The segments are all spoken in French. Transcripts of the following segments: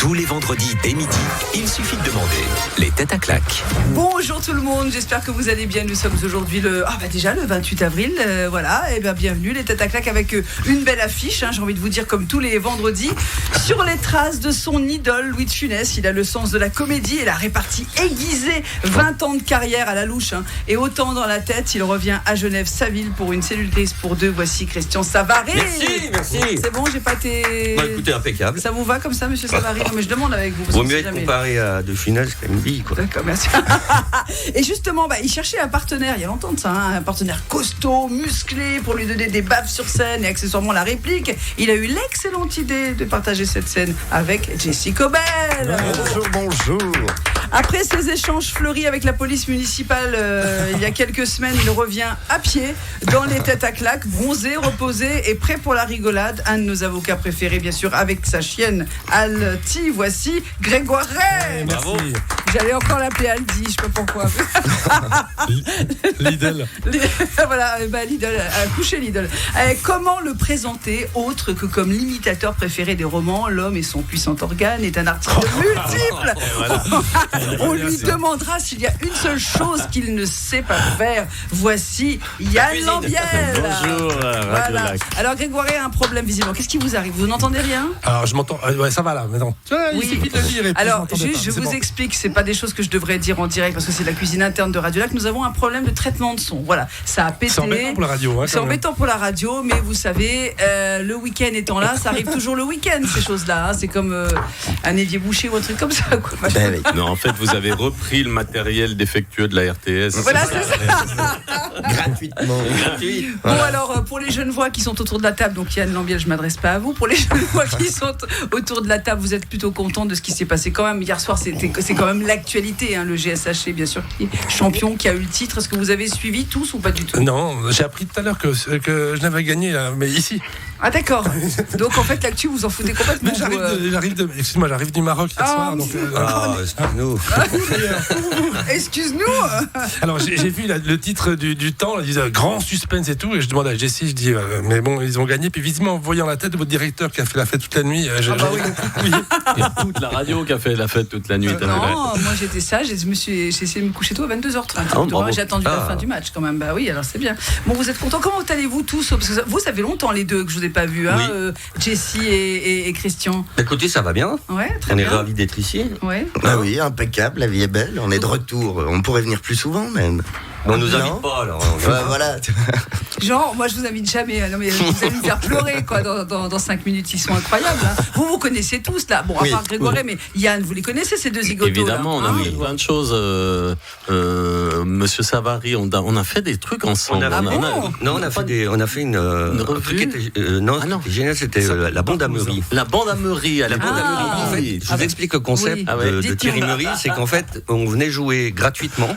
Tous les vendredis dès midi, il suffit de demander les têtes à claques. Bonjour tout le monde, j'espère que vous allez bien. Nous sommes aujourd'hui le 28 avril. Voilà, et bien bienvenue les têtes à claques avec une belle affiche. J'ai envie de vous dire comme tous les vendredis, sur les traces de son idole Louis de Funès. Il a le sens de la comédie et la répartie aiguisée. 20 ans de carrière à la louche et autant dans la tête. Il revient à Genève, sa ville, pour une cellule grise pour deux. Voici Christian Savary. Merci. C'est bon, j'ai pas été. Bah, écoutez, impeccable. Ça vous va comme ça, monsieur Savary? Non, mais je demande avec vous. Vaut mieux être comparé à De Funès qu'à une bille, quoi. D'accord, merci. Et justement, il cherchait un partenaire, il y a longtemps de ça, un partenaire costaud, musclé, pour lui donner des baffes sur scène et accessoirement la réplique. Il a eu l'excellente idée de partager cette scène avec Jessie Cobel. Bonjour. Après ces échanges fleuris avec la police municipale il y a quelques semaines, il revient à pied dans les têtes à claques, bronzé, reposé et prêt pour la rigolade. Un de nos avocats préférés, bien sûr, avec sa chienne Alti. Voici Grégoire Ray. Bravo. J'allais encore l'appeler Aldi, je sais pas pourquoi. Lidl. Voilà, Lidl, coucher Lidl. Comment le présenter autre que comme l'imitateur préféré des romans? L'homme et son puissant organe est un artiste multiple. On lui demandera s'il y a une seule chose qu'il ne sait pas faire. Voici Yann Lambiel. Bonjour, Voilà. Alors Grégoire a un problème visiblement. Qu'est-ce qui vous arrive? Vous n'entendez rien? Alors je m'entends. Ouais, ça va là, maintenant. Il suffit de le dire. Et puis Alors, je juste, je vous explique, c'est pas des choses que je devrais dire en direct parce que c'est la cuisine interne de Radio Lac. Nous avons un problème de traitement de son. Voilà, ça a pété. C'est embêtant pour la radio. C'est embêtant pour la radio, mais vous savez, le week-end étant là, ça arrive toujours le week-end, ces choses-là. C'est comme un évier bouché ou un truc comme ça, quoi. Non, en fait, vous avez repris le matériel défectueux de la RTS. Voilà, c'est ça. Gratuitement. Bon, alors, pour les jeunes voix qui sont autour de la table, donc Yann Lambiel, je ne m'adresse pas à vous. Pour les jeunes voix qui sont autour de la table, vous êtes plutôt contents de ce qui s'est passé quand même. Hier soir, c'est quand même l'actualité, le GSHC, bien sûr, champion, qui a eu le titre. Est-ce que vous avez suivi tous ou pas du tout? Non, j'ai appris tout à l'heure que Genève a gagné, mais ici. Ah d'accord. Donc en fait l'actu vous en foutez complètement. Mais j'arrive du Maroc hier soir. Donc, excuse-nous. Excuse-nous. Alors j'ai vu le titre du temps, il disait grand suspense et tout, et je demande à Jessie, je dis mais bon ils ont gagné, puis visiblement en voyant la tête de votre directeur qui a fait la fête toute la nuit, Il y a toute la radio qui a fait la fête toute la nuit. Non, moi j'étais sage et j'ai essayé de me coucher tôt à 22h30. J'ai attendu la fin du match quand même. Bah oui, alors c'est bien. Bon, vous êtes contents? Comment allez-vous tous? Parce que vous, ça fait longtemps les deux que je vous ai pas vu, Jessie et Christian. Écoutez, ça va bien. Ouais, très On bien. est ravis d'être ici. Ouais. Ah oui, impeccable, la vie est belle, on est de retour, on pourrait venir plus souvent même. On nous Non. invite pas, alors. Voilà. Genre, moi je vous invite jamais. Non mais vous allez me faire pleurer quoi dans 5 minutes. Ils sont incroyables. Vous connaissez tous là. Bon, à part Grégoire, mais Yann, vous les connaissez ces deux zigotos? Évidemment, là, on a fait plein de choses. Monsieur Savary, on a fait des trucs ensemble. Non, on a fait une revue. C'était génial, c'était la bande à Meury. La bande à Meury, à la bande à Meury. En fait, je vous explique le concept de Thierry Meury, c'est qu'en fait, on venait jouer gratuitement.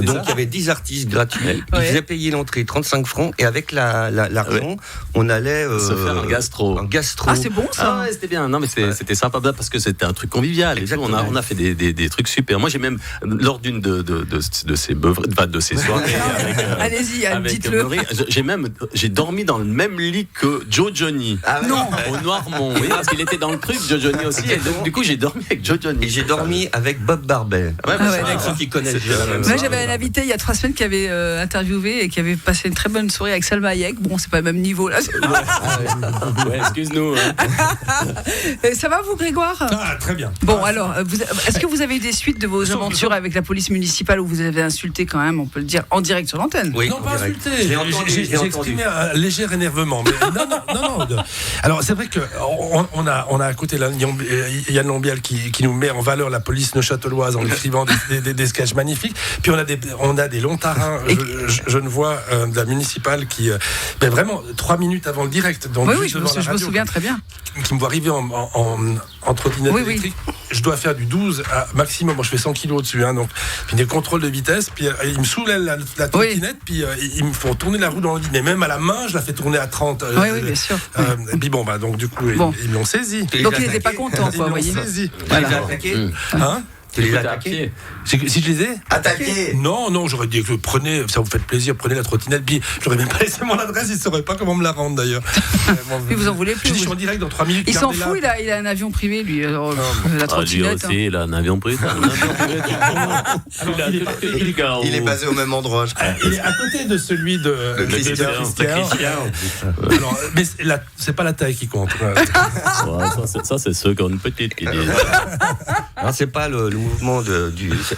Donc il y avait 10 artistes gratuits. Ils faisaient payer l'entrée 35 francs et avec l'argent, on allait se faire un gastro. Ah, c'est bon ça. Ah ouais, c'était bien. Non mais c'était sympa parce que c'était un truc convivial. Et tout. On a fait des trucs super. Moi j'ai même lors d'une de ces soirées allez-y, Yann, avec dites-le. Meury, j'ai dormi dans le même lit que Joe Johnny. Non. Au Noirmont. Oui, parce qu'il était dans le truc, Joe Johnny aussi. Et donc, du coup j'ai dormi avec Joe Johnny. Et j'ai dormi avec Bob Barbet. D'accord. Qui connaissent Moi j'avais un invité il y a 3 semaines qui avait interviewé et qui avait passé une très bonne soirée avec Salma Hayek. Bon, c'est pas le même niveau là. Ouais, excuse-nous. Ça va vous, Grégoire? Ah, très bien. Bon, alors, est-ce que vous avez eu des suites de vos aventures avec la police municipale où vous avez insulté quand même, on peut le dire, en direct sur l'antenne? Oui, Non, en pas direct. insulté. J'ai exprimé un léger énervement. Mais non. Alors, c'est vrai qu'on a à côté Yann Lambiel qui nous met en valeur la police neuchâteloise en écrivant des sketchs magnifiques. Puis on a des longs tarins, je ne vois de la municipale qui, vraiment 3 minutes avant le direct. Donc oui, je me souviens très bien. Qui me voit arriver en trottinette électrique. Je dois faire du 12 à maximum. Moi, je fais 100 kilos au-dessus. Donc, puis des contrôles de vitesse. Puis ils me soulèvent la trottinette. Puis ils me font tourner la roue dans le vide. Mais même à la main, je la fais tourner à 30. Oui, bien sûr. Et puis donc du coup, ils l'ont saisi. Donc, ils n'étaient pas contents, quoi, vous voyez. Saisi. Voilà. Tu les as attaqués? Si je les ai attaqués? Non, j'aurais dit que prenez, ça vous fait plaisir, prenez la trottinette. Puis j'aurais même pas laissé mon adresse, ils ne sauraient pas comment me la rendre d'ailleurs. Puis vous en voulez plus. Je suis en direct dans 3 minutes. Il s'en fout, il a un avion privé, lui. Alors, la trottinette. Lui aussi, il a un avion privé. Il est basé au même endroit, je crois. Il est à côté de celui de Christian. Alors, mais c'est pas la taille qui compte. Ça, c'est ceux qui ont une petite qui disent. Non, c'est pas le mouvement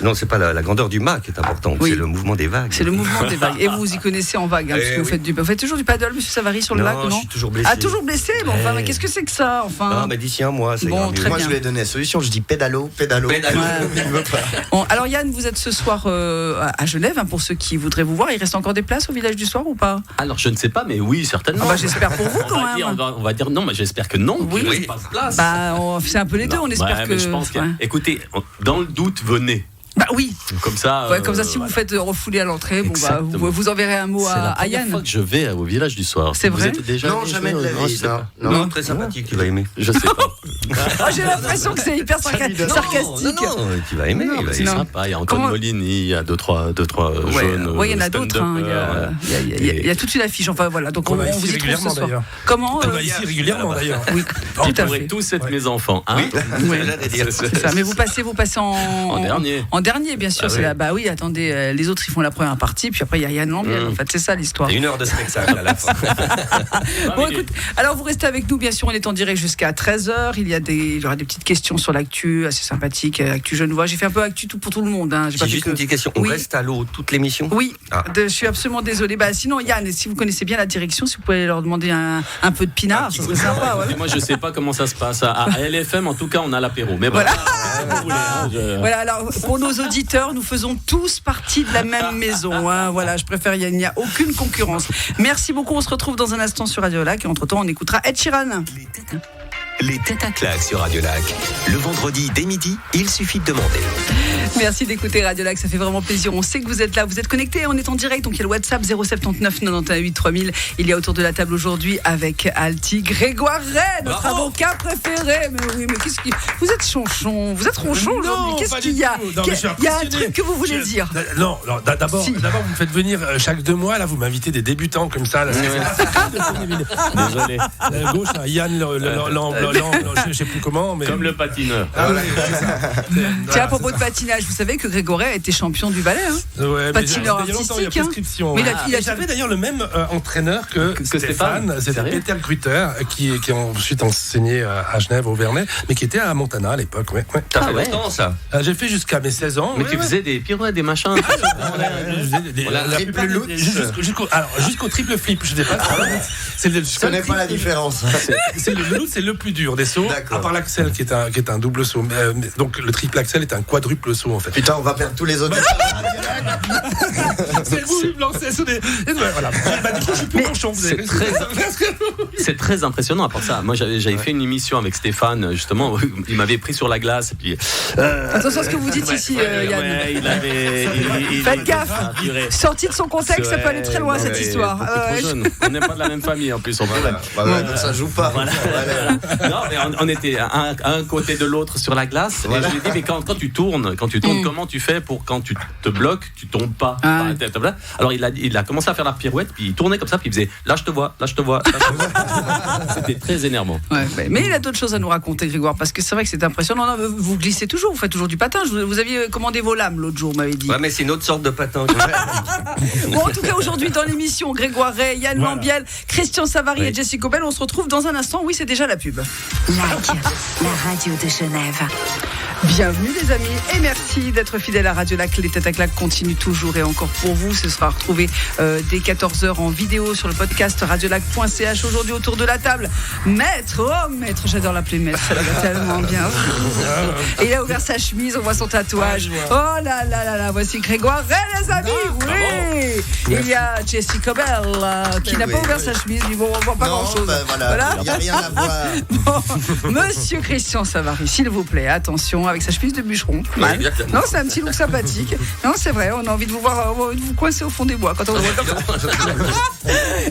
non, c'est pas la grandeur du mât qui est importante, c'est le mouvement des vagues. C'est le mouvement des vagues. Et vous y connaissez en vague, parce que vous faites toujours du paddle, monsieur Savary, sur le lac, non? Je suis toujours blessé. Ah, toujours blessé? Bon, enfin, mais qu'est-ce que c'est que ça, enfin? Non, mais d'ici un mois, c'est bon, très Moi, bien. je lui ai donné la solution. Je dis pédalo. Ouais. Bon, alors Yann, vous êtes ce soir à Genève, pour ceux qui voudraient vous voir. Il reste encore des places au village du soir ou pas? Alors, je ne sais pas, mais oui, certainement. J'espère pour vous quand même. On va dire non, mais j'espère que non. Oui. Il pas de place. C'est un peu les deux, on espère que. Mais je pense écoutez, dans le doute, venez. Bah oui. Comme ça. Comme ça, si vous faites refouler à l'entrée, vous enverrez un mot à Yann. C'est la première fois que je vais au village du soir. C'est vrai? Vous êtes déjà Non, jamais de la vie. Non, très sympathique, tu vas aimer. Je sais pas. J'ai l'impression que c'est hyper sarcastique. Non, tu vas aimer. C'est sympa. Il y a Antoine Molini, il y a deux trois jeunes. Oui, il y en a d'autres. Il y a toute une affiche. Enfin voilà. Donc on vous y trouve ce soir. Comment? On va ici régulièrement d'ailleurs. Oui, tout à fait. tous être mes enfants. Oui, c'est ça. Mais vous passez en dernier. En dernier, bien sûr. Bah oui, attendez, les autres ils font la première partie, puis après il y a Yann Lambiel. En fait, c'est ça l'histoire. 1 heure de spectacle à la fin. Bon, écoute, alors vous restez avec nous, bien sûr, on est en direct jusqu'à 13h. Il y aura des petites questions sur l'actu, assez sympathique, actu Genevois. J'ai fait un peu actu pour tout le monde. J'ai juste une petite question. On reste à l'eau toute l'émission? Oui, je suis absolument désolée. Sinon, Yann, si vous connaissez bien la direction, si vous pouvez leur demander un peu de pinard, ça serait sympa. Ouais. Moi, je sais pas comment ça se passe. À LFM, en tout cas, on a l'apéro. Mais voilà. Voilà, alors pour nos auditeurs, nous faisons tous partie de la même maison. Voilà, je préfère, il n'y a aucune concurrence. Merci beaucoup, on se retrouve dans un instant sur Radio Lac et entre-temps, on écoutera Ed Sheeran. Les têtes à claques sur Radio Lac. Le vendredi dès midi, il suffit de demander. Merci d'écouter Radio Lac, ça fait vraiment plaisir. On sait que vous êtes là, vous êtes connectés, on est en direct. Donc il y a le WhatsApp 079 98 3000. Il y a autour de la table aujourd'hui avec Alti Grégoire Ray, notre avocat préféré. Mais oui, mais qu'est-ce qui. Vous êtes chonchon, vous êtes ronchon aujourd'hui. Qu'est-ce qu'il y a? Il y a un truc que vous voulez dire. Non, d'abord, vous me faites venir chaque 2 mois. Là, vous m'invitez des débutants comme ça. Là, désolé. À gauche, Yann, je sais plus comment. Mais... Comme le patineur. Tiens, à propos de patinage, vous savez que Grégoire a été champion du ballet, patineur artistique. Il y a prescription. Mais j'avais d'ailleurs le même entraîneur que Stéphane. C'était Peter Grutter qui a ensuite enseigné à Genève au Vernet, mais qui était à Montana à l'époque. T'as fait longtemps ça? J'ai fait jusqu'à mes 16 ans. Mais tu faisais des pirouettes, des machins. Jusqu'au triple flip. Je sais pas. Je connais pas la différence. Le loop, c'est le plus dur des sauts. À part l'axel qui est un double saut. Donc le triple axel est un quadruple saut en fait. Putain, on va perdre tous les autres. C'est vous qui me lancez sous des. Voilà. Du coup, je suis plus ronchon. C'est très impressionnant à part ça. Moi, j'avais fait une émission avec Stéphane, justement. Il m'avait pris sur la glace. Et puis, attention à ce que vous dites ici, Yann. Faites gaffe. Sorti de son contexte, ça peut aller très loin cette histoire. On n'est pas de la même famille en plus. Donc ça joue pas. Non, mais on était à un côté de l'autre sur la glace. Et je lui ai dit, mais quand tu tournes, comment tu fais pour quand tu te bloques, tu tombes pas? Alors il a commencé à faire la pirouette, puis il tournait comme ça, puis il faisait là je te vois. C'était très énervant. Mais il a d'autres choses à nous raconter, Grégoire, parce que c'est vrai que c'est impressionnant. Non, vous glissez toujours, vous faites toujours du patin. Vous aviez commandé vos lames l'autre jour, vous m'avez dit. Ouais, mais c'est une autre sorte de patin. Bon, en tout cas, aujourd'hui dans l'émission, Grégoire Ray, Yann Lambiel, Christian Savary et Jessie Cobel, on se retrouve dans un instant. Oui, c'est déjà la pub. Lac, la radio de Genève. Bienvenue les amis et merci d'être fidèles à Radio Lac. Les têtes à claques continuent toujours et encore pour vous. Ce sera retrouvé dès 14h en vidéo sur le podcast radiolac.ch. Aujourd'hui autour de la table, Maître, j'adore l'appeler Maître, ça va tellement bien. Et il a ouvert sa chemise, on voit son tatouage. Oh là là là, voici Grégoire Ray les amis. Oui. Il y a Jessie Cobel qui n'a pas ouvert sa chemise, mais bon, on voit pas grand chose. Voilà. Il n'y a rien à voir. Bon, Monsieur Christian Savary, s'il vous plaît, attention. avec sa chemise de bûcheron. Mal. Non, c'est un petit look sympathique. Non, c'est vrai, on a envie de vous voir, vous coincer au fond des bois quand on le voit comme ça.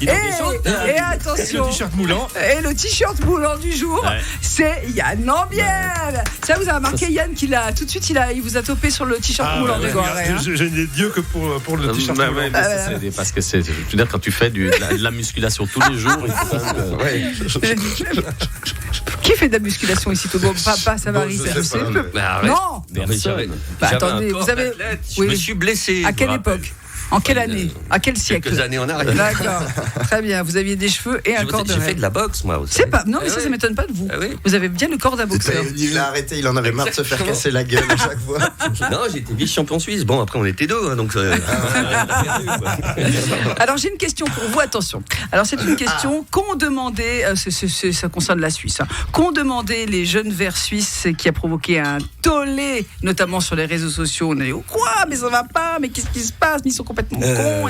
Et attention. Le t-shirt moulant. Et le t-shirt moulant du jour, c'est Yann Lambiel. Ça, vous avez remarqué, Yann, qu'il a tout de suite, il vous a topé sur le t-shirt moulant de Grégoire. Je n'ai Dieu que pour le t-shirt moulant. Parce que je veux dire, quand tu fais de la musculation tous les jours, il faut quand même. Qui fait de la musculation ici, Togo? Papa Savary, c'est possible? Non. Attendez, vous avez. Je me suis blessé. À quelle époque? En quelle année? À quel siècle? Quelques années en arrière. D'accord. Très bien. Vous aviez des cheveux et un corps de J'ai fait de la boxe, moi aussi. C'est pas. Non, mais ça m'étonne pas de vous. Vous avez bien le corps d'un boxeur. Il a arrêté, il en avait marre de se faire casser la gueule à chaque fois. Non, j'étais vice-champion suisse. Bon, après, on était deux, hein, donc. Alors, j'ai une question pour vous. Attention. Alors, c'est une question qu'ont demandé. Ça concerne la Suisse. Qu'ont demandé les jeunes verts suisses qui a provoqué un tollé, notamment sur les réseaux sociaux. On est dit, quoi? Mais ça va pas. Mais qu'est-ce qui se passe? Ils sont complètement cons.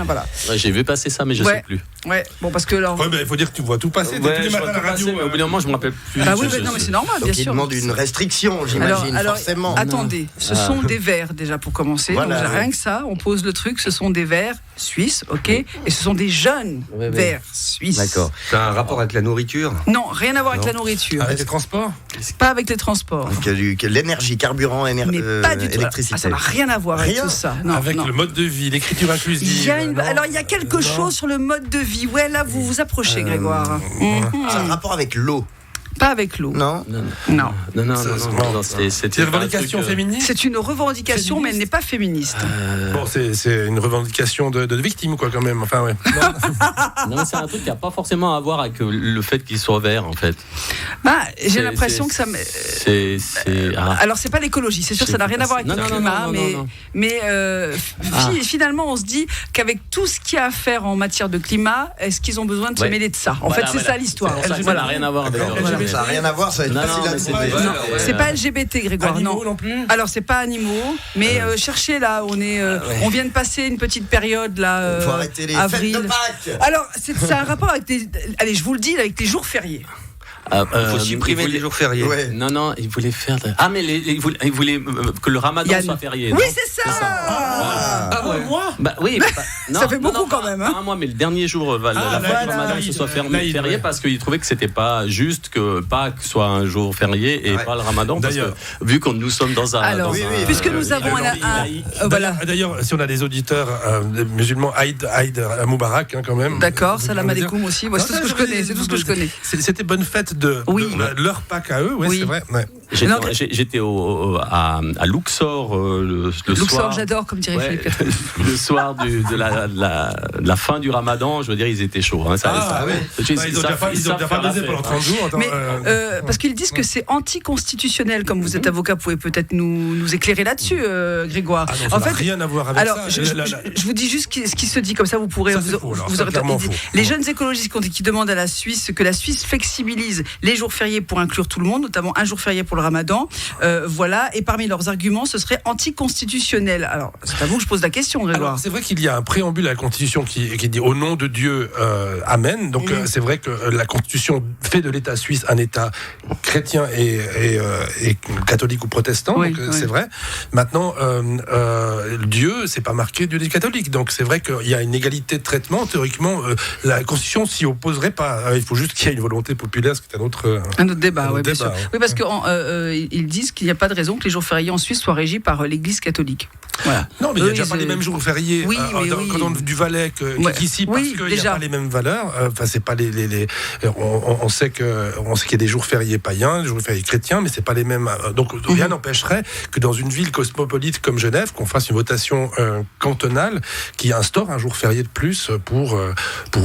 Voilà. J'ai vu passer ça, mais je sais plus. Ouais. Bon, parce que alors. Il faut dire que tu vois tout passer. Tous les matins à la radio. Au bout d'un moment, je me rappelle plus. Ah oui, non, mais c'est normal, bien sûr. Il demande une restriction, j'imagine, forcément. Attendez, ce sont des verts déjà pour commencer. Voilà, donc rien que ça, on pose le truc. Ce sont des verts suisses, ok, et ce sont des jeunes verts suisses. D'accord. Ça a un rapport avec la nourriture? Non, rien à voir avec la nourriture. Avec les transports? Pas avec les transports. L'énergie, carburant, mais pas du tout. électricité. Ça n'a rien à voir avec tout ça. Non, avec le mode de vie, l'écriture inclusive. Alors il y a quelque chose sur le mode de vie. Ouais, là vous vous approchez, Grégoire. Ça a un rapport avec l'eau. Pas avec l'eau. Non. C'est une revendication féministe. C'est une revendication, mais elle n'est pas féministe. Bon, c'est une revendication de victime, quoi, quand même. Enfin, ouais. Non, mais c'est un truc qui n'a pas forcément à voir avec le fait qu'il soit vert, en fait. J'ai l'impression que ça. Alors, c'est pas l'écologie. C'est sûr, ça n'a rien à voir avec le climat, mais finalement, on se dit qu'avec tout ce qu'il y a à faire en matière de climat, est-ce qu'ils ont besoin de se mêler de ça? En fait, c'est ça l'histoire. Ça n'a rien à voir avec Ça n'a rien à voir, ça va être facile à trouver. C'est pas LGBT, Grégoire. Animaux non plus. Alors c'est pas animaux, mais cherchez là, on vient de passer une petite période là. Faut arrêter les avril. fêtes de Pâques. Alors ça a un rapport avec allez, je vous le dis, avec les jours fériés. Il faut supprimer les jours fériés. Ouais. Non, il voulait faire. Mais il voulait que le Ramadan soit férié. Oui, c'est ça. Un mois. Oui. Ça fait beaucoup quand même. Un mois, mais le dernier jour, la fin du Ramadan, ce soit férié parce qu'il trouvait que c'était pas juste que Pâques soit un jour férié et pas le Ramadan. Parce que vu que nous sommes dans un. Alors, puisque nous avons voilà. D'ailleurs, si on a des auditeurs musulmans, Aïd Moubarak, quand même. D'accord, salam alaikum aussi. C'est tout ce que je connais. C'est tout ce que je connais. C'était bonne fête de leur Pâques à eux, c'est vrai. J'étais à Luxor le Luxor, soir. j'adore, comme dirait Philippe Catherine. Le soir de la fin du Ramadan, je veux dire, ils étaient chauds. Ils ont déjà parlé pendant 30 jours. Mais parce qu'ils disent que c'est anticonstitutionnel, comme vous êtes avocat, vous pouvez peut-être nous éclairer là-dessus, Grégoire. En fait, rien à voir avec ça. Je vous dis juste ce qui se dit, comme ça vous pourrez. Les jeunes écologistes qui demandent à la Suisse que la Suisse flexibilise les jours fériés pour inclure tout le monde, notamment un jour férié pour le Ramadan. Voilà. Et parmi leurs arguments, ce serait anticonstitutionnel. Alors, c'est à vous que je pose la question, Grégoire. Alors, c'est vrai qu'il y a un préambule à la Constitution qui dit au nom de Dieu, Amen. Donc, c'est vrai que la Constitution fait de l'État suisse un État chrétien et catholique ou protestant. C'est vrai. Maintenant, Dieu, c'est pas marqué Dieu des catholiques. Donc, c'est vrai qu'il y a une égalité de traitement. Théoriquement, la Constitution s'y opposerait pas. Il faut juste qu'il y ait une volonté populaire, ce qui est un autre débat. Bien sûr. Oui, parce qu'ils disent qu'il n'y a pas de raison que les jours fériés en Suisse soient régis par l'Église catholique. Voilà. Non, mais il n'y a déjà pas les mêmes jours fériés quand du Valais qu'ici, parce qu'il n'y a pas les mêmes valeurs. Enfin, c'est pas on sait qu'il y a des jours fériés païens, des jours fériés chrétiens, mais c'est pas les mêmes. Donc rien n'empêcherait que dans une ville cosmopolite comme Genève, qu'on fasse une votation cantonale qui instaure un jour férié de plus pour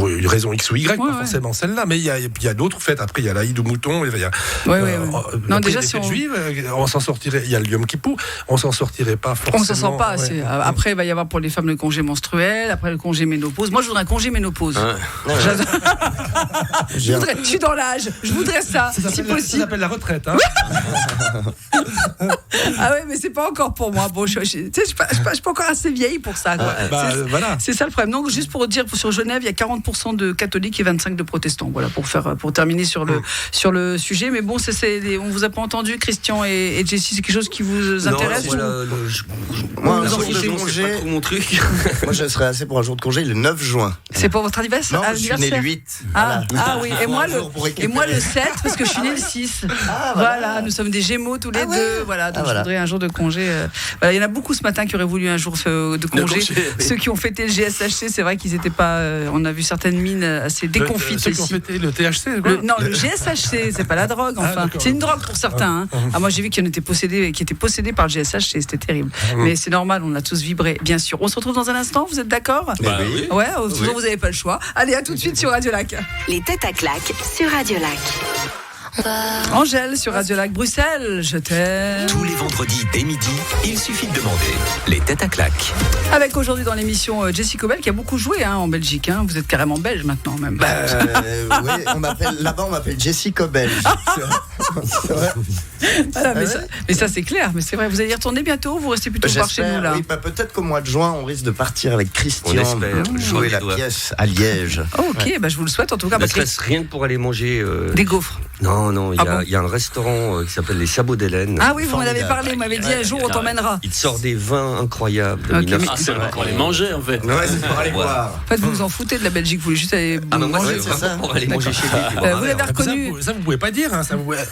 une raison X ou Y, pas forcément celle-là. Mais il y a d'autres fêtes. Après, il y a l'Aïd ou Mouton. Non, déjà, si on juive, on s'en sortirait. Il y a le Yom Kippour, on s'en sortirait pas forcément. On s'en sort pas. Après, il va y avoir pour les femmes le congé menstruel, après le congé ménopause. Moi, je voudrais un congé ménopause. Je suis dans l'âge. Je voudrais ça, si possible. Ça s'appelle la retraite. Hein. Mais c'est pas encore pour moi. Bon, je suis pas encore assez vieille pour ça. Quoi. C'est ça le problème. Donc, juste pour dire, sur Genève, il y a 40% de catholiques et 25% de protestants. Voilà, pour terminer sur le sujet. Mais bon, on vous a pas entendu. entendu, Christian et Jessie, c'est quelque chose qui vous intéresse? Moi, un jour de congé, c'est pas trop mon truc. moi, je serais assez pour un jour de congé le 9 juin. C'est pour votre anniversaire? Non, je suis né le 8. Ah oui, et moi récupérer. le 7, parce que je suis né le 6. Voilà, nous sommes des Gémeaux tous les deux. Voilà, donc je voudrais un jour de congé. Il y en a beaucoup ce matin qui auraient voulu un jour de congé. Ceux qui ont fêté le GSHC, c'est vrai qu'ils n'étaient pas. On a vu certaines mines assez déconfites Ceux aussi. qui ont fêté le THC, Non, le GSHC, c'est pas la drogue, enfin. C'est une drogue pour certains. Moi, j'ai vu qu'il y en était qui étaient possédés par le GSHC, c'était terrible. Mais c'est normal, on a tous vibré, bien sûr. On se retrouve dans un instant, vous êtes d'accord? Oui. Ouais, sinon vous n'avez pas le choix. Allez, à tout de suite sur Radio Lac. Les têtes à claques sur Radio Lac. Angèle sur Radio Lac Bruxelles, je t'aime. Tous les vendredis dès midi, il suffit de demander. Les têtes à claques. Avec aujourd'hui dans l'émission Jessie Cobel qui a beaucoup joué en Belgique. Vous êtes carrément belge maintenant même. Oui, là-bas on m'appelle Jessie Cobel. Voilà, mais ça c'est clair, mais c'est vrai. Vous allez y retourner bientôt ou vous restez plutôt par chez nous là? Oui, peut-être qu'au mois de juin on risque de partir avec Christian. On espère. Jouer la pièce à Liège. Ok, je vous le souhaite en tout cas. Ne serait-ce rien que pour aller manger. Des gaufres. Non, il y a un restaurant qui s'appelle les Sabots d'Hélène. Ah oui, vous m'en avez parlé, vous m'avez dit un jour on t'emmènera. Il sort des vins incroyables. C'est vrai pour les manger en fait. Ouais, c'est pour aller voir. En fait, vous vous en foutez de la Belgique, vous voulez juste aller manger. C'est ça. Pour aller manger chez lui. Vous l'avez reconnu. Ça, vous pouvez pas dire.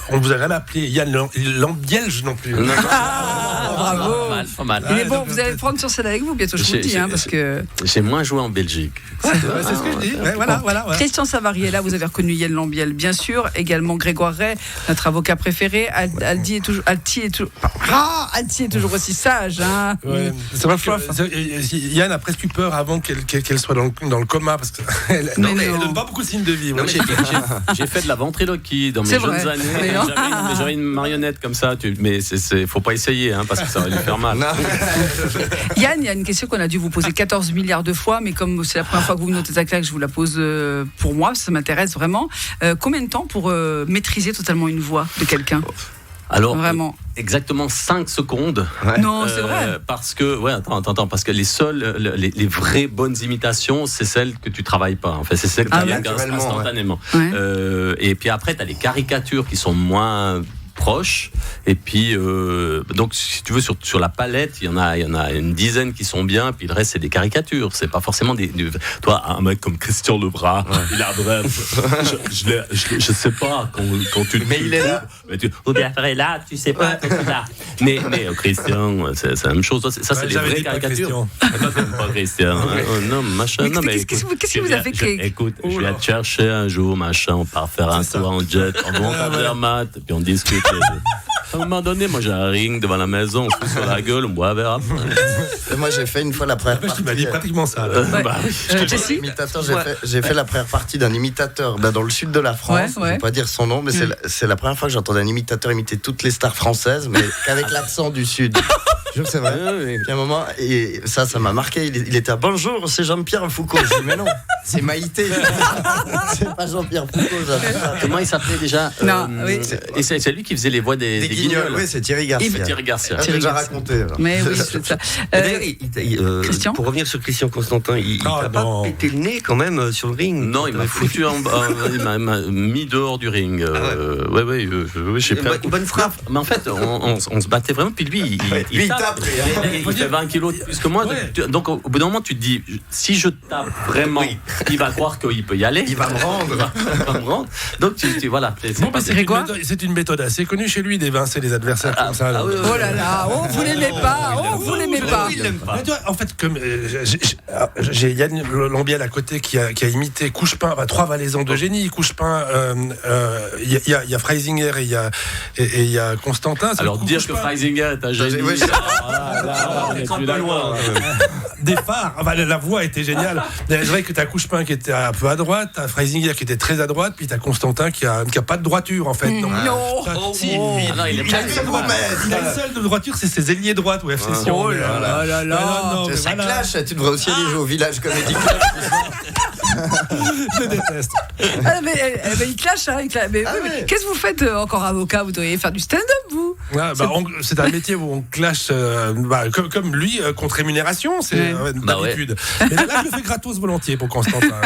On vous a rien appelé Yann Lambielge non plus. Bravo. Pas mal. Il est bon, vous allez le prendre sur scène avec vous bientôt, je vous le dis, parce que. J'ai moins joué en Belgique. C'est ce que je dis. Voilà. Christian Savary est là, vous avez reconnu Yann Lambiel, bien sûr. Également Grégoire Ray, notre avocat préféré. Alti est toujours aussi sage. Ouais, c'est vrai que Yann a presque eu peur avant qu'elle soit dans le coma parce qu'elle donne pas beaucoup de signes de vie. Non, j'ai fait de la ventriloquie dans mes jeunes années. J'avais une marionnette comme ça, mais faut pas essayer parce que ça va lui faire mal. Yann, il y a une question qu'on a dû vous poser 14 milliards de fois, mais comme c'est la première fois que vous venez au Tête à Claque, je vous la pose pour moi, ça m'intéresse vraiment. Combien de temps pour maîtriser totalement une voix de quelqu'un? Alors, vraiment. Exactement 5 secondes. Ouais. Non, c'est vrai. Parce que, attends, parce que les vraies bonnes imitations, c'est celles que tu travailles pas. En fait, c'est celles que tu viens instantanément. Ouais. Et puis après, tu as les caricatures qui sont moins proches. Et puis, donc, si tu veux, sur la palette, il y en a une dizaine qui sont bien, puis le reste, c'est des caricatures. C'est pas forcément toi, un mec comme Christian Lebras, il a bref. Je sais pas, quand tu. Mais il est là. Ou bien après là, tu sais pas, là. Mais Christian, c'est la même chose. Ça, c'est des vraies caricatures. Toi, t'aimes pas Christian. Non, machin. Non, mais qu'est-ce qui vous a fait que. Écoute, je viens te chercher un jour, machin, on part faire un tour en jet, on va en faire maths, puis on discute. À un moment donné, moi j'ai un ring devant la maison, on se fout sur la gueule, on boit un verre après. Moi j'ai fait une fois la première partie. Tu m'as dit pratiquement ça. J'ai fait la première partie d'un imitateur dans le sud de la France. Je ne vais pas dire son nom, mais c'est la première fois que j'entendais un imitateur imiter toutes les stars françaises, mais qu'avec l'accent du sud. Je sais vrai. Puis à un moment, et ça m'a marqué. Il était à bonjour, c'est Jean-Pierre Foucault. Je dis mais non, c'est Maïté. C'est pas Jean-Pierre Foucault. Comment il s'appelait déjà? Non, oui. Et c'est lui qui faisait les voix des Guignols. Oui, c'est Thierry Garcia. J'ai déjà raconté. Mais oui, c'est ça. Christian, pour revenir sur Christian Constantin, il n'a pas été le nez quand même sur le ring. Non, il m'a foutu il m'a mis dehors du ring. J'ai pris une bonne frappe. Mais en fait, on se battait vraiment. Puis lui, il tape. Il fait 20 kilos de plus que moi. Donc au bout d'un moment, tu te dis, si je tape vraiment, il va croire qu'il peut y aller. Il va me rendre. Donc voilà. C'est une méthode assez connue chez lui d'évincer les adversaires comme ça. Oh là là, vous l'aimez pas. Il l'aime pas. En fait, comme j'ai Yann Lambiel à côté qui a imité Couchepin, 3 valaisans de génie. Couchepin, il y a Freisinger et il y a Constantin. Alors dire que Freisinger est un génie. Tu es loin. Des phares. La voix était géniale. C'est vrai que t'as Couchepin qui était un peu à droite, t'as Freisinger qui était très à droite, puis t'as Constantin qui a pas de droiture en fait. Non. Il a une seule de droiture, c'est ses ailiers droites ou FC Sion. Oh là là. Ça clash. Tu devrais aussi aller jouer au Village Comedy Club. Je déteste. Mais il clash, Mais qu'est-ce que vous faites encore avocat? Vous devriez faire du stand-up, vous? C'est un métier où on clash comme lui contre rémunération, c'est d'habitude. Mais là, je le fais gratos volontiers pour Constantin.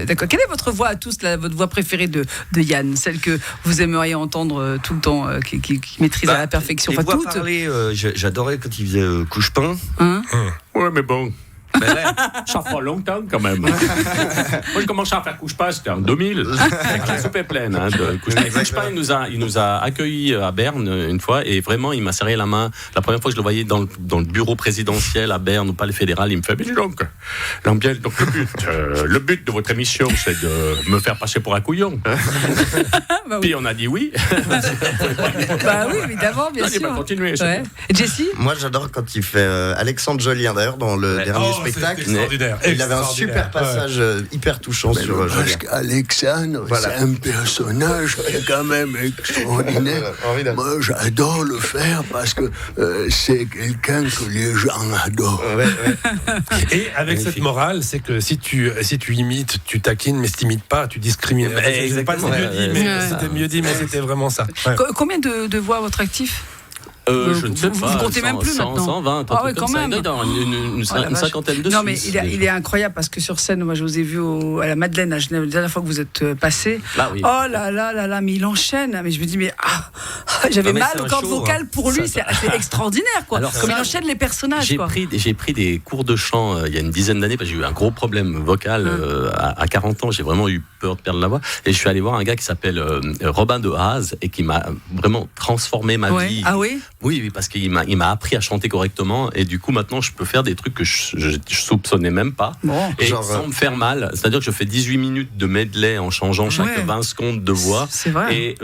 D'accord. Quelle est votre voix à tous, votre voix préférée de Yann, celle que vous aimeriez entendre tout le temps, qui maîtrise à la perfection? Les voix parlées, j'adorais quand il faisait couche-pain. Ouais, mais bon. Ça fera longtemps quand même. Moi, j'ai commencé à faire couche-pain, c'était en 2000. Avec la soupe est pleine. Couche-pain, il nous a accueillis à Berne une fois et vraiment, il m'a serré la main. La première fois que je le voyais dans le bureau présidentiel à Berne, au palais fédéral, il me fait: mais donc, Lambiel, donc le but de votre émission, c'est de me faire passer pour un couillon. Puis on a dit oui. Oui, évidemment, bien sûr. Continuez. Ouais. Jessie? Moi, j'adore quand il fait Alexandre Jolien, d'ailleurs, dans le dernier spectacle. Il avait un super passage hyper touchant sur parce qu'Alexandre, c'est un personnage quand même extraordinaire. Moi, j'adore le faire parce que c'est quelqu'un que les gens adorent. Et avec cette morale, c'est que si tu imites, tu taquines, mais si tu n'imites pas, tu discrimines. C'était mieux dit, mais c'était vraiment ça. Combien de voix à votre actif? Je ne sais pas. Vous comptez même plus maintenant. 120, quand même. Une cinquantaine de Non, mais Suisses. il est incroyable parce que sur scène, moi je vous ai vu à la Madeleine à Genève la dernière fois que vous êtes passé. Oui. Oh là, mais il enchaîne. Mais je me dis, j'avais mal aux cordes vocales pour lui. C'est extraordinaire, quoi. Alors, comme il enchaîne les personnages. J'ai pris des cours de chant il y a une dizaine d'années parce que j'ai eu un gros problème vocal à 40 ans. J'ai vraiment eu peur de perdre la voix. Et je suis allé voir un gars qui s'appelle Robin de Haas et qui m'a vraiment transformé ma vie. Ah oui? Oui, parce qu'il m'a appris à chanter correctement et du coup maintenant je peux faire des trucs que je soupçonnais même pas sans me faire mal. C'est-à-dire que je fais 18 minutes de medley en changeant chaque 20 secondes de voix. C'est vrai. Et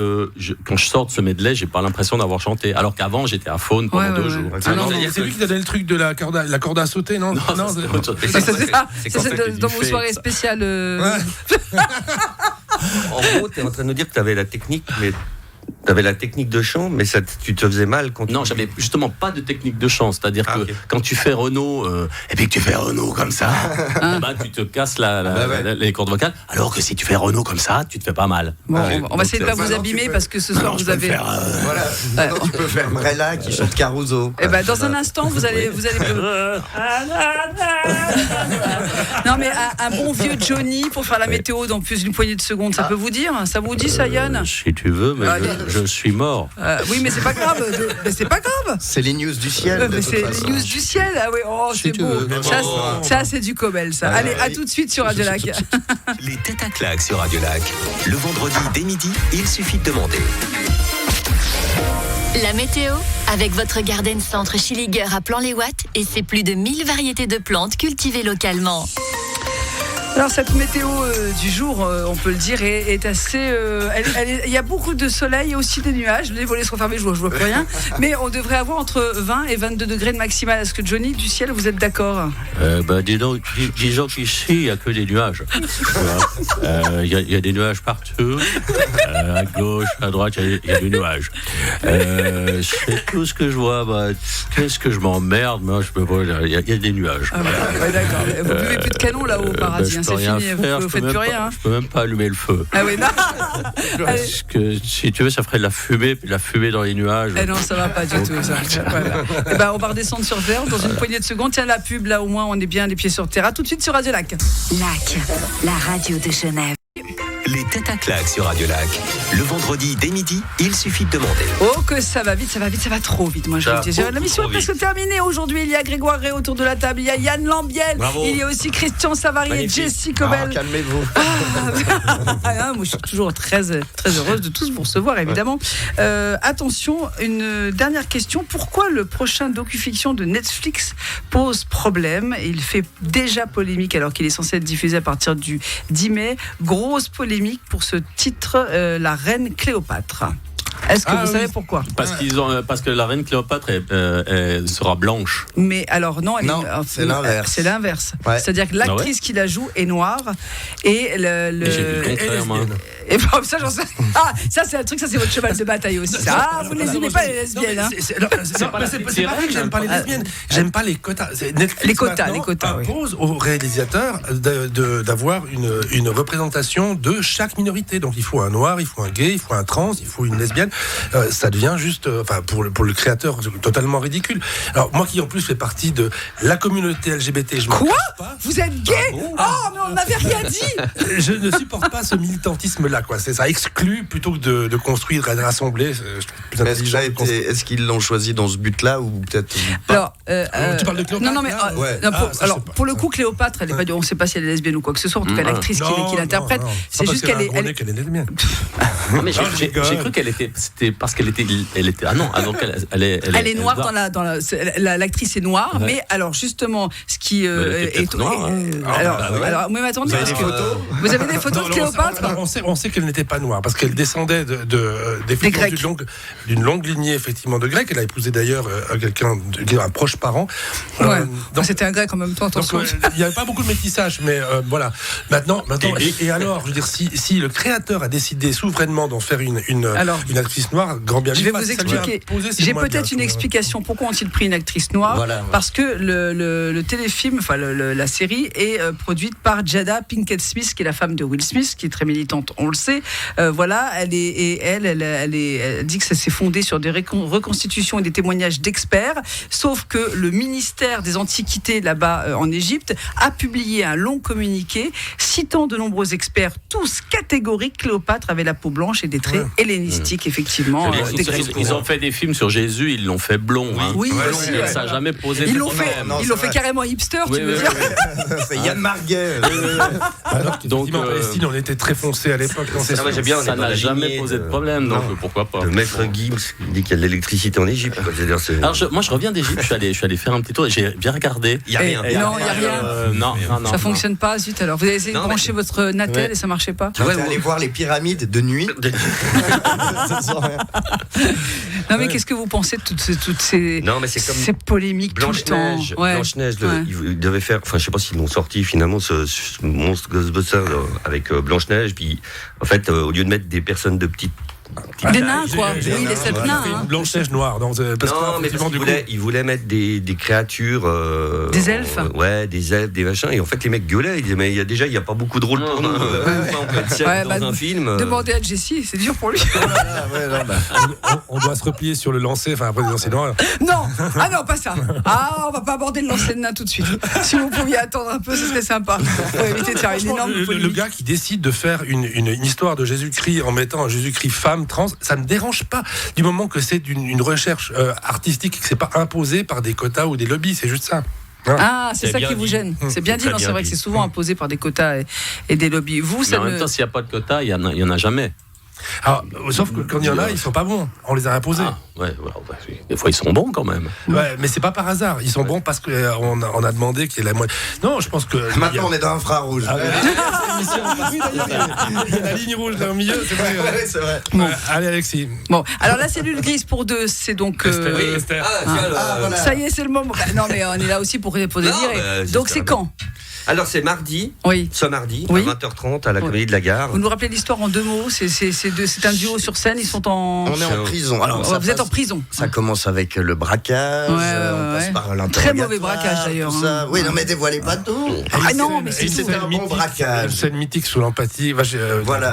quand je sors de ce medley, j'ai pas l'impression d'avoir chanté. Alors qu'avant j'étais à faune pendant 2 jours. C'est lui qui t'a donné le truc de la corde à sauter, non? Non, c'est dans vos soirées spéciales. En gros, tu es en train de nous dire que tu avais la technique, mais t'avais la technique de chant, mais tu te faisais mal quand Non, j'avais justement pas de technique de chant. C'est-à-dire que quand tu fais Renaud, et puis que tu fais Renaud comme ça, tu te casses les cordes vocales. Alors que si tu fais Renaud comme ça, tu te fais pas mal. Bon, on va essayer de pas vous abîmer parce que ce soir vous avez. Tu peux faire Brella qui chante Caruso. Et dans un instant, vous allez. Non, mais un bon vieux Johnny pour faire la météo dans plus d'une poignée de secondes, ça peut vous dire? Ça vous dit ça, Yann? Si tu veux, mais je suis mort. Oui, mais c'est pas grave. C'est les news du ciel. C'est les news du ciel. Ah oui, c'est beau. Ça, c'est du Cobel, ça. Allez, à tout de suite sur Radio Lac. Les têtes à claques sur Radio Lac. Le vendredi dès midi, il suffit de demander. La météo, avec votre Garden Centre Schilliger à Plan-les-Ouates et ses plus de 1000 variétés de plantes cultivées localement. Alors cette météo du jour, on peut le dire, est assez... il y a beaucoup de soleil et aussi des nuages. Les volets sont fermés, je vois plus rien. Mais on devrait avoir entre 20 et 22 degrés de maximal. Est-ce que Johnny, du ciel, vous êtes d'accord? Disons qu'ici, il n'y a que des nuages. Il y a des nuages partout. À gauche, à droite, il y a des nuages. C'est tout ce que je vois. Qu'est-ce que je m'emmerde? Moi, il y a des nuages. D'accord. Vous buvez plus de canon là-haut, paradis. C'est fini, vous faites plus rien. Je peux même pas allumer le feu. Ah oui, non. Parce que si tu veux, ça ferait de la fumée dans les nuages. Non, ça va pas du tout. Ça. Voilà. On va redescendre sur terre dans une poignée de secondes. Tiens, la pub, là au moins, on est bien les pieds sur terre. À tout de suite sur Radio Lac. Lac, la radio de Genève. Les têtes à claques sur Radio Lac. Le vendredi dès midi, il suffit de demander. Oh que ça va vite, ça va trop vite. Moi je vous dis, la mission est presque terminée. Aujourd'hui, il y a Grégoire Rey autour de la table, il y a Yann Lambiel, il y a aussi Christian Savary et Jessie Cobel. Calmez-vous. Moi je suis toujours très heureuse de tous vous recevoir évidemment. Attention, une dernière question. Pourquoi le prochain docu-fiction de Netflix pose problème? Il fait déjà polémique alors qu'il est censé être diffusé à partir du 10 mai. Grosse polémique pour ce titre, La Reine Cléopâtre. Est-ce que vous savez pourquoi? Parce que la reine Cléopâtre elle sera blanche. Mais alors non, c'est l'inverse. C'est l'inverse. Ouais. C'est-à-dire que l'actrice qui la joue est noire et j'ai vu le contraire, moi. Et bon, ça, j'en sais. Ah, ça, c'est un truc, ça, c'est votre cheval de bataille aussi. Ça. Ah, vous ne les aimez pas, les lesbiennes. C'est pas vrai que j'aime pas les lesbiennes. J'aime pas les quotas. Netflix les quotas impose aux réalisateurs d'avoir une représentation de chaque minorité. Donc, il faut un noir, il faut un gay, il faut un trans, il faut une lesbienne. Ça devient juste, pour le créateur, totalement ridicule. Alors, moi qui en plus fais partie de la communauté LGBT, je Quoi ? Vous êtes gay ? Oh, mais on n'avait rien dit. Je ne supporte pas ce militantisme-là, quoi. Ça exclut plutôt que de construire et de rassembler. Est-ce qu'ils l'ont choisi dans ce but-là ou peut-être Alors, tu parles de Cléopâtre? Non, mais pour le coup, Cléopâtre, elle est pas, on ne sait pas si elle est lesbienne ou quoi que ce soit. En tout cas, l'actrice qui l'interprète, c'est juste qu'elle est lesbienne. Non, mais j'ai cru qu'elle était. C'était parce qu'elle était. Ah non, donc elle est noire dans l'actrice est noire, mais alors justement, ce qui est noir. Alors, mais attendez, vous avez des photos de Cléopâtre? On sait qu'elle n'était pas noire parce qu'elle descendait d'une longue lignée effectivement de Grecs. Elle a épousé d'ailleurs un proche parent. C'était un Grec en même temps. Il n'y avait pas beaucoup de métissage, mais voilà. Maintenant, et alors, je veux dire, si le créateur a décidé souverainement d'en faire une actrice noire, grand bien. Je vais vous expliquer. J'ai peut-être une explication. Pourquoi ont-ils pris une actrice noire? Parce que le téléfilm, enfin la série est produite par Jada Pinkett Smith, qui est la femme de Will Smith, qui est très militante, on le sait. Voilà, elle dit que ça s'est fondé sur des reconstitutions et des témoignages d'experts. Sauf que le ministère des Antiquités là-bas en Égypte a publié un long communiqué citant de nombreux experts, tous catégoriques. Cléopâtre avait la peau blanche et des traits hellénistiques, effectivement. Ils ont fait des films sur Jésus, ils l'ont fait blond. Oui, ça n'a jamais posé Ils l'ont fait carrément hipster, tu veux dire? C'est Yann Marguet. Donc, en Palestine, on était très foncé à l'époque. Ça n'a jamais posé de problème, donc pourquoi pas. Le maître Gibbs dit qu'il y a de l'électricité en Égypte. Alors, moi, je reviens d'Égypte, je suis allé faire un petit tour et j'ai bien regardé. Il n'y a rien. Non, il n'y a rien. Non. Ça fonctionne pas, zut. Alors, vous avez essayé de brancher votre Natel et ça marchait pas? Vous allez voir les pyramides de nuit. Non, mais qu'est-ce que vous pensez de toutes ces polémiques tout le temps? Blanche-Neige, ils devaient faire, enfin, je sais pas s'ils l'ont sorti finalement, ce monstre Ghostbusters avec Blanche-Neige, puis en fait, au lieu de mettre des personnes de petites. Des nains, quoi. Oui, les 7 nains. Une Blanche-Neige noire. Non, mais ils voulaient mettre des créatures. Des elfes. Des elfes, des machins. Et en fait, les mecs gueulaient. Ils disaient, mais il n'y a pas beaucoup de rôle pour nous. On peut être dans un film. Demandez à Jessie, c'est dur pour lui. On doit se replier sur le lancer, enfin après le lancer noir. Non, pas ça. On va pas aborder le lancer de nain tout de suite. Si vous pouviez attendre un peu, ce serait sympa. Pour éviter de faire une énorme polémique. Le gars qui décide de faire une histoire de Jésus-Christ en mettant un Jésus-Christ femme, trans, ça ne dérange pas du moment que c'est une recherche artistique et que c'est pas imposé par des quotas ou des lobbies, c'est juste ça. C'est ça qui vous gêne. C'est bien dit, c'est vrai que c'est souvent imposé par des quotas et des lobbies. Mais en même temps, s'il n'y a pas de quotas, il y en a jamais. Alors, sauf que quand il y en a, ils sont pas bons. On les a imposés. Des fois, ils sont bons quand même. Ouais, mais c'est pas par hasard. Ils sont bons parce qu'on a demandé qu'il y ait la moitié. Non, je pense que. Maintenant, on est dans infrarouge. Oui, d'ailleurs, il y a la ligne rouge dans le milieu, c'est vrai. C'est vrai. Allez, Alexis. Bon, alors la cellule grise pour 2, c'est donc. Esther. Voilà. Ça y est, c'est le moment. Non, mais on est là aussi pour dire. Donc, c'est quand? Alors c'est mardi, ce mardi, à 20h30 à la Comédie de la Gare. Vous nous rappelez l'histoire en 2 mots? C'est un duo sur scène, ils sont en... On est en prison. Alors, vous êtes en prison. Ça commence avec le braquage, on passe par l'interrogatoire. Très mauvais braquage d'ailleurs. Oui, non mais dévoilez pas tout. Non, mais c'est un bon braquage. Une scène mythique sous l'empathie, voilà.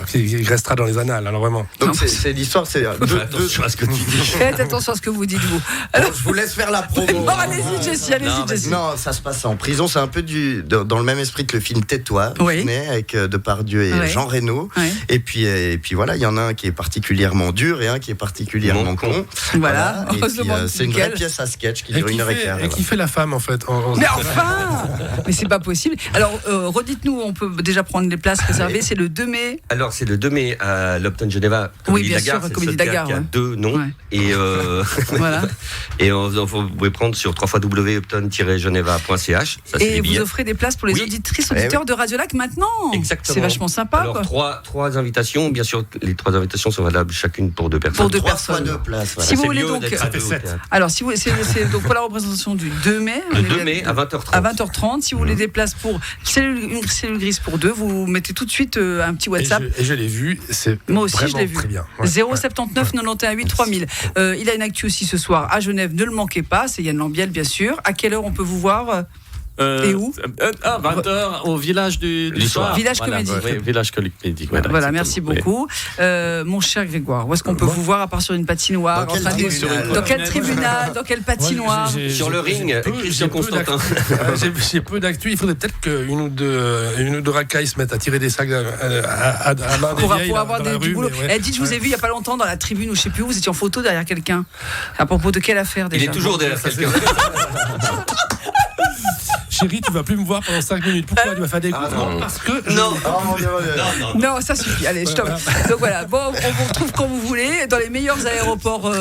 Qui restera dans les annales, alors vraiment. Donc c'est l'histoire, c'est... Attention à ce que tu dis. Faites attention à ce que vous dites, vous. Alors, je vous laisse faire la promo. Allez-y, Jessie. Non, ça se passe en prison, c'est un peu dans le même esprit que le film Tais-toi, avec Depardieu et Jean Reno. Et puis voilà, il y en a un qui est particulièrement dur et un qui est particulièrement con. Voilà. Et puis, c'est une vraie pièce à sketch qui dure 1h15. Et qui fait la femme en fait. Mais enfin Mais c'est pas possible. Alors, redites-nous, on peut déjà prendre les places réservées. C'est le 2 mai. Alors, c'est le 2 mai à l'Upton Geneva. Oui, bien sûr, Comédie de la Gare. Il y a 2 noms. Et voilà. Et vous pouvez prendre sur www.upton-geneva.ch. Et vous offrez des places pour les auditrices, auditeurs de Radio Lac maintenant. Exactement. C'est vachement sympa. Alors, 3 invitations. Bien sûr, les 3 invitations sont valables chacune pour 2 personnes. Pour 2 3 personnes. fois 2 place. Si vous voulez donc. Alors, si vous, c'est donc pour la représentation du 2 mai. Le 2 mai à 20h30. À 20h30. Si vous voulez des places pour une cellule grise pour 2, vous mettez tout de suite un petit WhatsApp. Et je l'ai vu, c'est moi aussi je l'ai vu. Très bien. 079 91 8 3000. Il a une actu aussi ce soir à Genève, ne le manquez pas, c'est Yann Lambiel bien sûr. À quelle heure on peut vous voir et où 20h au village du soir. Village Comédie. Oui, village Comédie. Voilà, merci beaucoup. Mon cher Grégoire, où est-ce qu'on peut vous voir à part sur une patinoire? Dans quel tribunal? Dans quelle patinoire? Sur le ring, Christian Constantin. J'ai peu d'actu. Il faudrait peut-être qu'une ou deux racailles se mettent à tirer des sacs à main des vieilles. Pour avoir du boulot. Dites, je vous ai vu il n'y a pas longtemps dans la tribune ou je ne sais plus où, vous étiez en photo derrière quelqu'un. À propos de quelle affaire déjà? Il est toujours derrière quelqu'un. Chérie, tu vas plus me voir pendant 5 minutes. Pourquoi tu vas faire des coups? Parce que non, ça suffit. Allez, je t'en. Donc voilà. Bon, on vous retrouve quand vous voulez dans les meilleurs aéroports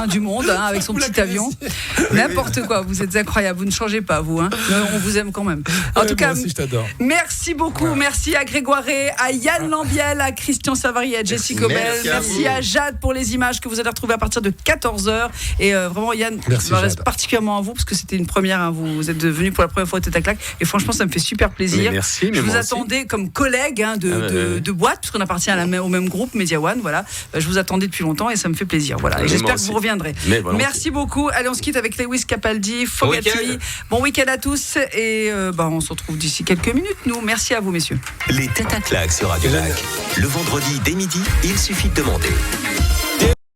du monde, avec son petit avion. N'importe quoi. Vous êtes incroyables. Vous ne changez pas, vous. On vous aime quand même. En tout cas, moi aussi, je t'adore. Merci beaucoup. Merci à Grégoire, à Yann Lambiel, à Christian Savary, à Jessie Cobel. Merci à Jade pour les images que vous allez retrouver à partir de 14h. Et vraiment, Yann, je reste particulièrement à vous parce que c'était une première. Vous êtes venu pour la première fois au Tête à Claque et franchement ça me fait super plaisir. Merci. Je vous attendais comme collègue de boîte puisqu'on appartient au même groupe Media One. Voilà, je vous attendais depuis longtemps et ça me fait plaisir. Voilà, et j'espère que vous reviendrez. Merci beaucoup. Allez, on se quitte avec Lewis Capaldi, Forget Me. Bon week-end à tous et on se retrouve d'ici quelques minutes. Nous, merci à vous messieurs. Les Têtes à Claque sur Radio Lac. Le vendredi dès midi, il suffit de demander.